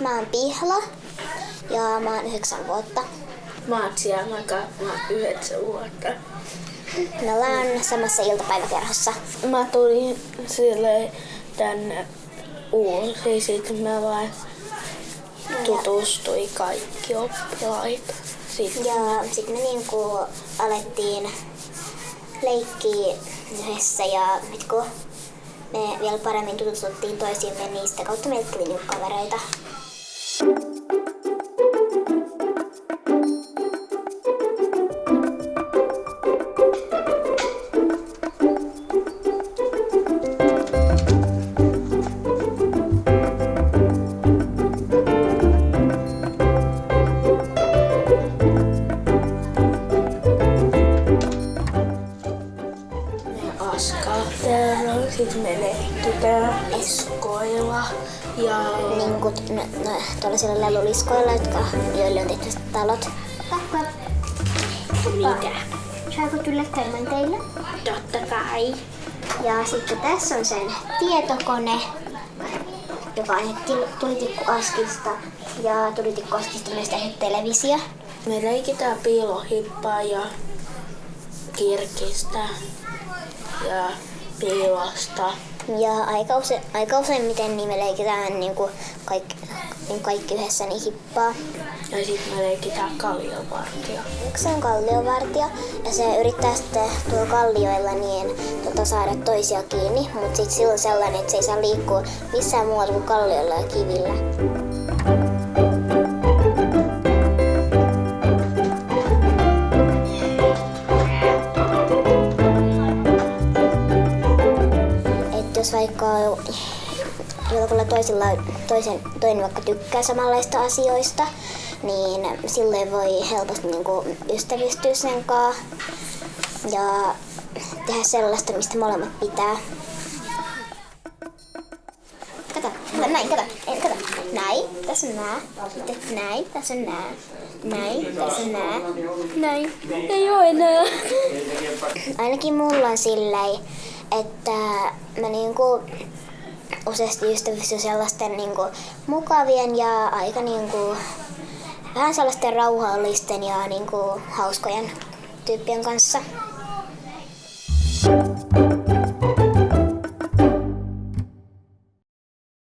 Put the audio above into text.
Mä oon Pihla ja mä oon 9 vuotta. Mä oon Siamaka, mä oon 9 vuotta. Me ollaan samassa iltapäiväkerhossa. Mä tulin silleen tänne uusi, sitten mä vaan tutustui kaikki oppilaita. Ja sitten me niinku alettiin leikkiä yhdessä ja nyt kun me vielä paremmin tutustuttiin toisiimme, niin sitä kautta meille tuli niinku kavereita. Sitten me leikkitään liskoilla ja niinku tuollaisilla leluliskoilla, joille on tehty talot. mitä? Saako tulla tämän teille? Totta kai. Ja sitten tässä on sen tietokone, joka on tulitikkuaskista. Ja tulitikkuaskista myös tehty televisio. Me leikitään piilohippaa ja kirkistä ja piilosta. Ja aika useimmiten niin me leikitään niinku kaikki yhdessä niin hippaa. Ja sitten me leikitään kalliovartija. Se on kalliovartija ja se yrittää sitten tuolla kallioilla niin saada toisia kiinni, mutta sitten silloin sellainen, että se ei saa liikkua missään muualla kuin kallioilla ja kivillä. Jos vaikka jollakulla toinen vaikka tykkää samanlaista asioista, niin silloin voi helposti niinku ystävystyä sen kanssa ja tehdä sellaista, mistä molemmat pitää. Kato, näin, kato. Näin, tässä on nää. Sitten näin, tässä on nää. Näin, tässä on nää. Näin, ei oo enää. Ainakin mulla on silleen, että mä niinku useasti ystävystyn sellaisten niinku mukavien ja aika niinku vähän sellaisten rauhallisten ja niinku hauskojen tyyppien kanssa.